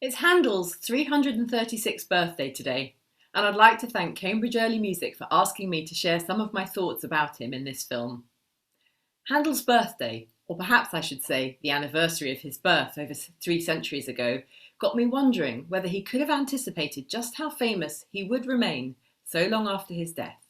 It's Handel's 336th birthday today, and I'd like to thank Cambridge Early Music for asking me to share some of my thoughts about him in this film. Handel's birthday, or perhaps I should say the anniversary of his birth over 3 centuries ago, got me wondering whether he could have anticipated just how famous he would remain so long after his death.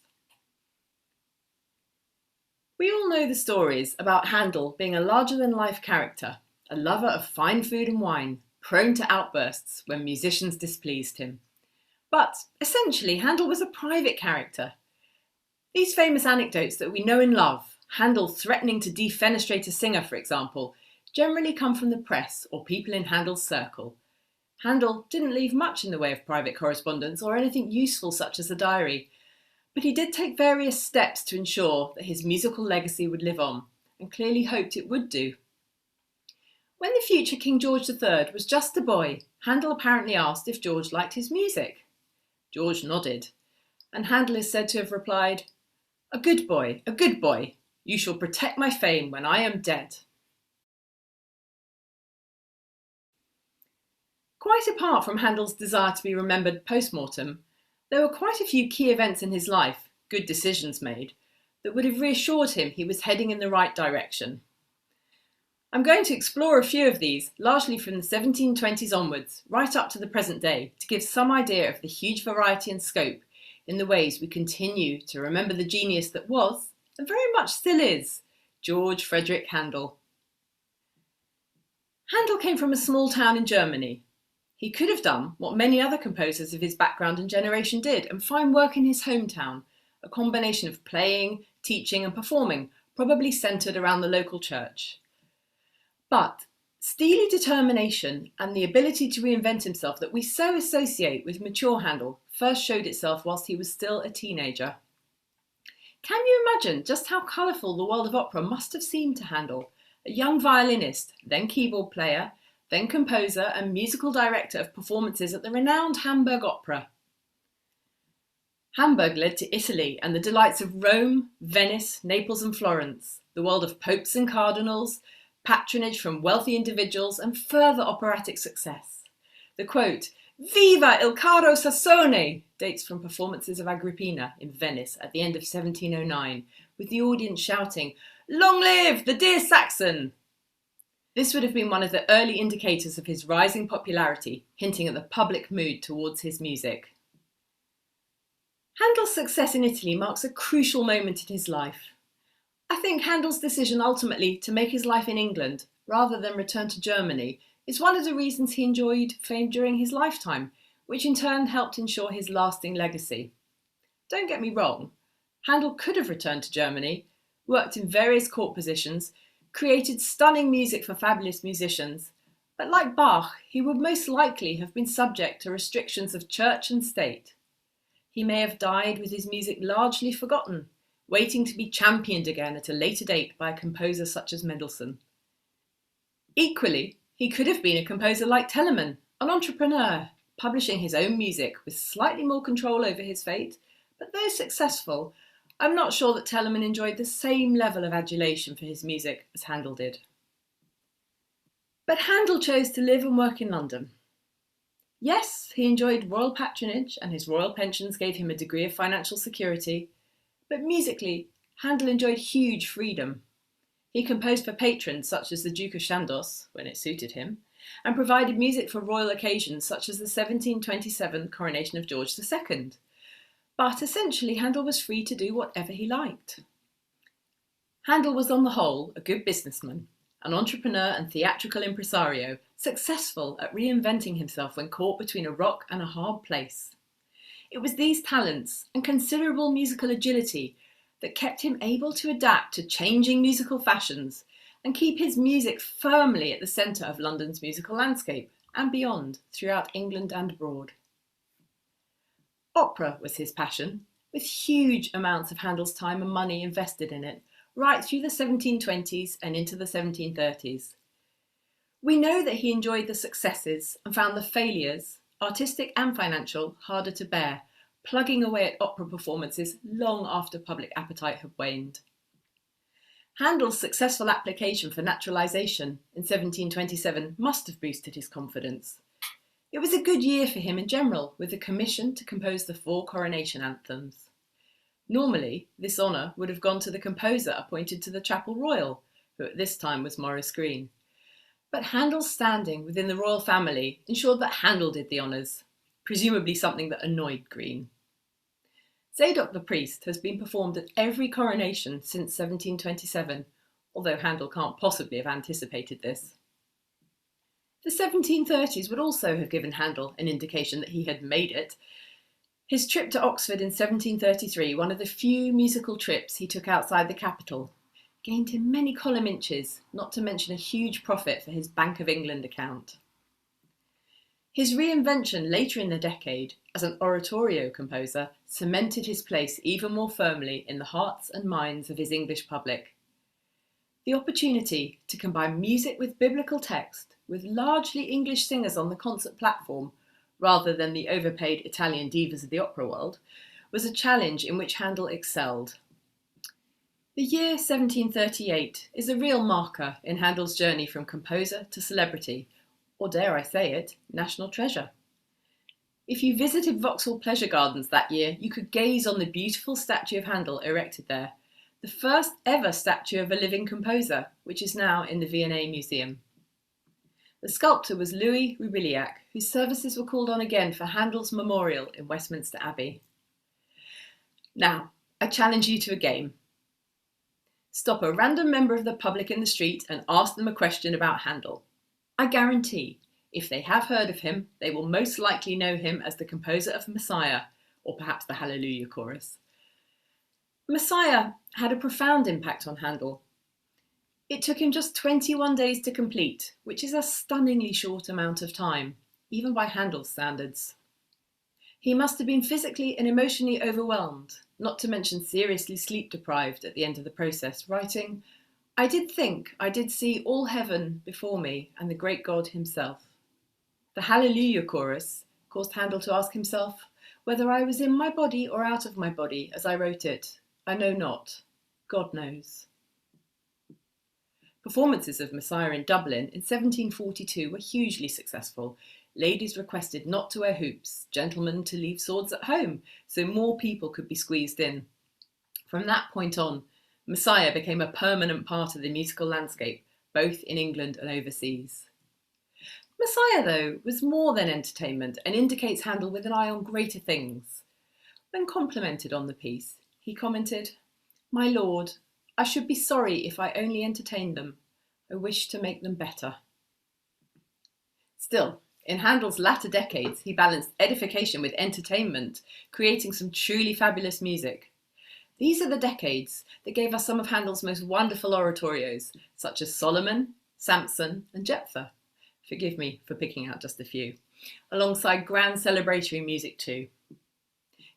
We all know the stories about Handel being a larger-than-life character, a lover of fine food and wine, prone to outbursts when musicians displeased him. But essentially, Handel was a private character. These famous anecdotes that we know and love, Handel threatening to defenestrate a singer, for example, generally come from the press or people in Handel's circle. Handel didn't leave much in the way of private correspondence or anything useful such as a diary, but he did take various steps to ensure that his musical legacy would live on, and clearly hoped it would do. When the future King George III was just a boy, Handel apparently asked if George liked his music. George nodded, and Handel is said to have replied, a good boy, you shall protect my fame when I am dead." Quite apart from Handel's desire to be remembered post-mortem, there were quite a few key events in his life, good decisions made, that would have reassured him he was heading in the right direction. I'm going to explore a few of these, largely from the 1720s onwards, right up to the present day, to give some idea of the huge variety and scope in the ways we continue to remember the genius that was, and very much still is, George Frideric Handel. Handel came from a small town in Germany. He could have done what many other composers of his background and generation did and find work in his hometown, a combination of playing, teaching and performing, probably centred around the local church. But steely determination and the ability to reinvent himself that we so associate with mature Handel first showed itself whilst he was still a teenager. Can you imagine just how colourful the world of opera must have seemed to Handel, a young violinist, then keyboard player, then composer and musical director of performances at the renowned Hamburg Opera? Hamburg led to Italy and the delights of Rome, Venice, Naples and Florence, the world of popes and cardinals, patronage from wealthy individuals and further operatic success. The quote, "Viva il caro Sassone," dates from performances of Agrippina in Venice at the end of 1709, with the audience shouting, "Long live the dear Saxon!" This would have been one of the early indicators of his rising popularity, hinting at the public mood towards his music. Handel's success in Italy marks a crucial moment in his life. I think Handel's decision ultimately to make his life in England, rather than return to Germany, is one of the reasons he enjoyed fame during his lifetime, which in turn helped ensure his lasting legacy. Don't get me wrong, Handel could have returned to Germany, worked in various court positions, created stunning music for fabulous musicians, but like Bach, he would most likely have been subject to restrictions of church and state. He may have died with his music largely forgotten, waiting to be championed again at a later date by a composer such as Mendelssohn. Equally, he could have been a composer like Telemann, an entrepreneur, publishing his own music with slightly more control over his fate, but though successful, I'm not sure that Telemann enjoyed the same level of adulation for his music as Handel did. But Handel chose to live and work in London. Yes, he enjoyed royal patronage and his royal pensions gave him a degree of financial security, but musically, Handel enjoyed huge freedom. He composed for patrons such as the Duke of Chandos, when it suited him, and provided music for royal occasions such as the 1727 coronation of George II. But essentially, Handel was free to do whatever he liked. Handel was on the whole a good businessman, an entrepreneur and theatrical impresario, successful at reinventing himself when caught between a rock and a hard place. It was these talents and considerable musical agility that kept him able to adapt to changing musical fashions and keep his music firmly at the centre of London's musical landscape and beyond, throughout England and abroad. Opera was his passion, with huge amounts of Handel's time and money invested in it, right through the 1720s and into the 1730s. We know that he enjoyed the successes and found the failures, artistic and financial, harder to bear, plugging away at opera performances long after public appetite had waned. Handel's successful application for naturalisation in 1727 must have boosted his confidence. It was a good year for him in general, with a commission to compose the 4 coronation anthems. Normally, this honour would have gone to the composer appointed to the Chapel Royal, who at this time was Maurice Green. But Handel's standing within the royal family ensured that Handel did the honours, presumably something that annoyed Green. Zadok the Priest has been performed at every coronation since 1727, although Handel can't possibly have anticipated this. The 1730s would also have given Handel an indication that he had made it. His trip to Oxford in 1733, one of the few musical trips he took outside the capital, gained him many column inches, not to mention a huge profit for his Bank of England account. His reinvention later in the decade as an oratorio composer cemented his place even more firmly in the hearts and minds of his English public. The opportunity to combine music with biblical text, with largely English singers on the concert platform, rather than the overpaid Italian divas of the opera world, was a challenge in which Handel excelled. The year 1738 is a real marker in Handel's journey from composer to celebrity, or dare I say it, national treasure. If you visited Vauxhall Pleasure Gardens that year, you could gaze on the beautiful statue of Handel erected there, the first ever statue of a living composer, which is now in the V&A Museum. The sculptor was Louis Roubiliac, whose services were called on again for Handel's memorial in Westminster Abbey. Now, I challenge you to a game. Stop a random member of the public in the street and ask them a question about Handel. I guarantee, if they have heard of him, they will most likely know him as the composer of Messiah, or perhaps the Hallelujah Chorus. Messiah had a profound impact on Handel. It took him just 21 days to complete, which is a stunningly short amount of time, even by Handel's standards. He must have been physically and emotionally overwhelmed, not to mention seriously sleep-deprived at the end of the process, writing, "I did think I did see all heaven before me and the great God himself." The Hallelujah Chorus caused Handel to ask himself, "Whether I was in my body or out of my body as I wrote it, I know not. God knows." Performances of Messiah in Dublin in 1742 were hugely successful. Ladies requested not to wear hoops, gentlemen to leave swords at home, so more people could be squeezed in. From that point on, Messiah became a permanent part of the musical landscape, both in England and overseas. Messiah, though, was more than entertainment and indicates Handel with an eye on greater things. When complimented on the piece, he commented, "My lord, I should be sorry if I only entertained them. I wish to make them better." Still, in Handel's latter decades, he balanced edification with entertainment, creating some truly fabulous music. These are the decades that gave us some of Handel's most wonderful oratorios, such as Solomon, Samson, and Jephthah. Forgive me for picking out just a few, alongside grand celebratory music too.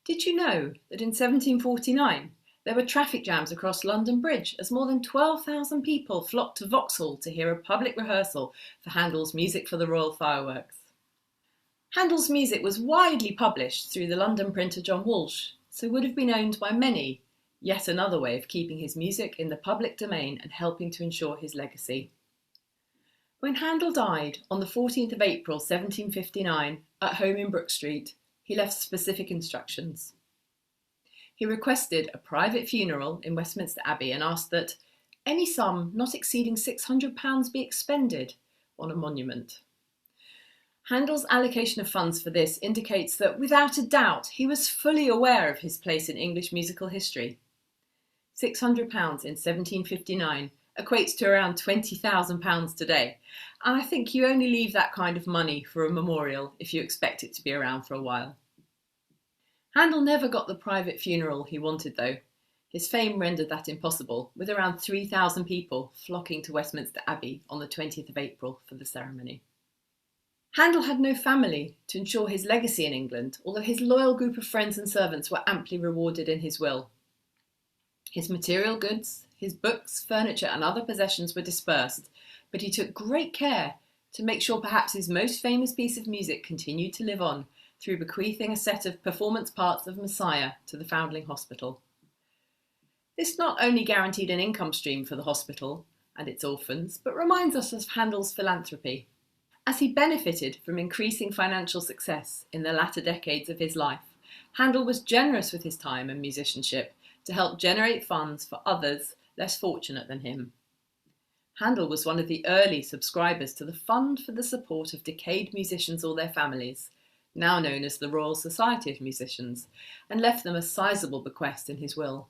Did you know that in 1749, there were traffic jams across London Bridge as more than 12,000 people flocked to Vauxhall to hear a public rehearsal for Handel's Music for the Royal Fireworks? Handel's music was widely published through the London printer John Walsh, so would have been owned by many, yet another way of keeping his music in the public domain and helping to ensure his legacy. When Handel died on the 14th of April 1759 at home in Brook Street, he left specific instructions. He requested a private funeral in Westminster Abbey and asked that any sum not exceeding £600 be expended on a monument. Handel's allocation of funds for this indicates that, without a doubt, he was fully aware of his place in English musical history. £600 in 1759 equates to around £20,000 today, and I think you only leave that kind of money for a memorial if you expect it to be around for a while. Handel never got the private funeral he wanted, though. His fame rendered that impossible, with around 3,000 people flocking to Westminster Abbey on the 20th of April for the ceremony. Handel had no family to ensure his legacy in England, although his loyal group of friends and servants were amply rewarded in his will. His material goods, his books, furniture and other possessions were dispersed, but he took great care to make sure perhaps his most famous piece of music continued to live on through bequeathing a set of performance parts of Messiah to the Foundling Hospital. This not only guaranteed an income stream for the hospital and its orphans, but reminds us of Handel's philanthropy. As he benefited from increasing financial success in the latter decades of his life, Handel was generous with his time and musicianship to help generate funds for others less fortunate than him. Handel was one of the early subscribers to the Fund for the Support of Decayed Musicians or Their Families, now known as the Royal Society of Musicians, and left them a sizable bequest in his will.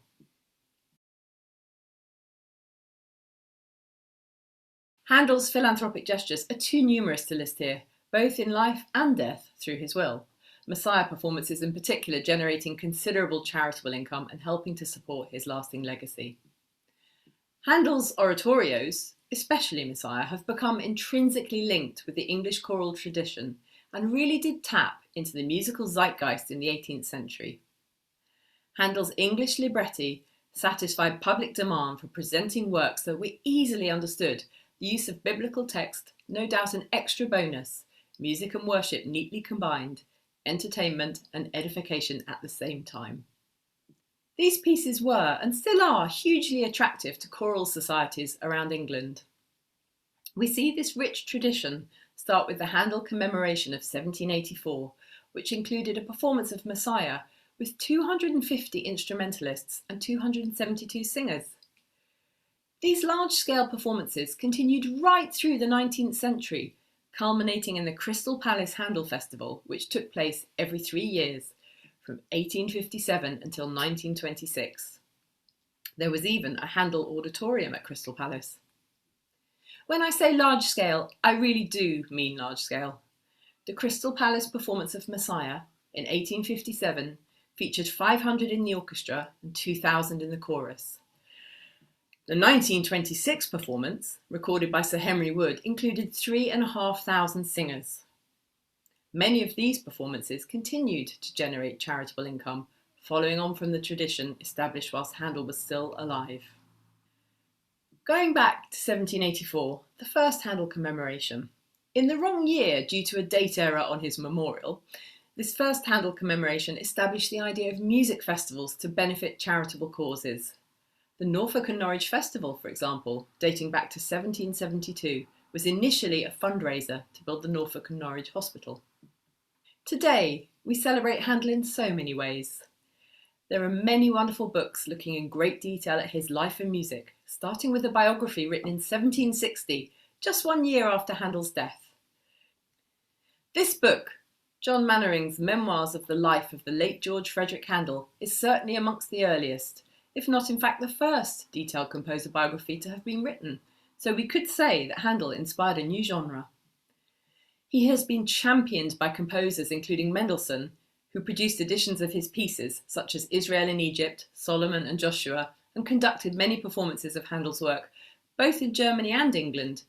Handel's philanthropic gestures are too numerous to list here, both in life and death through his will. Messiah performances in particular generating considerable charitable income and helping to support his lasting legacy. Handel's oratorios, especially Messiah, have become intrinsically linked with the English choral tradition and really did tap into the musical zeitgeist in the 18th century. Handel's English libretti satisfied public demand for presenting works that were easily understood, the use of biblical text, no doubt an extra bonus, music and worship neatly combined, entertainment and edification at the same time. These pieces were, and still are, hugely attractive to choral societies around England. We see this rich tradition start with the Handel commemoration of 1784, which included a performance of Messiah with 250 instrumentalists and 272 singers. These large-scale performances continued right through the 19th century, culminating in the Crystal Palace Handel Festival, which took place every 3 years, from 1857 until 1926. There was even a Handel auditorium at Crystal Palace. When I say large scale, I really do mean large scale. The Crystal Palace performance of Messiah in 1857 featured 500 in the orchestra and 2,000 in the chorus. The 1926 performance, recorded by Sir Henry Wood, included 3,500 singers. Many of these performances continued to generate charitable income, following on from the tradition established whilst Handel was still alive. Going back to 1784, the first Handel commemoration. In the wrong year, due to a date error on his memorial, this first Handel commemoration established the idea of music festivals to benefit charitable causes. The Norfolk and Norwich Festival, for example, dating back to 1772, was initially a fundraiser to build the Norfolk and Norwich Hospital. Today, we celebrate Handel in so many ways. There are many wonderful books looking in great detail at his life and music, starting with a biography written in 1760, just 1 year after Handel's death. This book, John Mannering's Memoirs of the Life of the late George Frideric Handel, is certainly amongst the earliest, if not in fact the first detailed composer biography to have been written, so we could say that Handel inspired a new genre. He has been championed by composers including Mendelssohn, who produced editions of his pieces such as Israel in Egypt, Solomon and Joshua, and conducted many performances of Handel's work, both in Germany and England,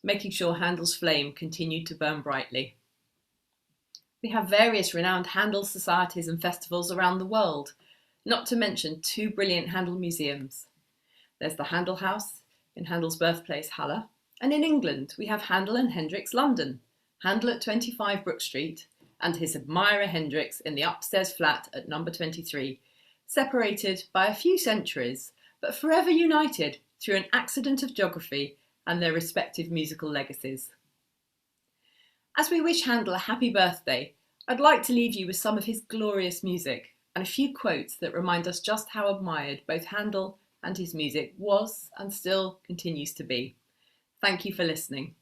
making sure Handel's flame continued to burn brightly. We have various renowned Handel societies and festivals around the world, not to mention 2 brilliant Handel museums. There's the Handel House in Handel's birthplace, Halle, and in England we have Handel and Hendricks London, Handel at 25 Brook Street, and his admirer Hendricks in the upstairs flat at number 23, separated by a few centuries, but forever united through an accident of geography and their respective musical legacies. As we wish Handel a happy birthday, I'd like to leave you with some of his glorious music and a few quotes that remind us just how admired both Handel and his music was and still continues to be. Thank you for listening.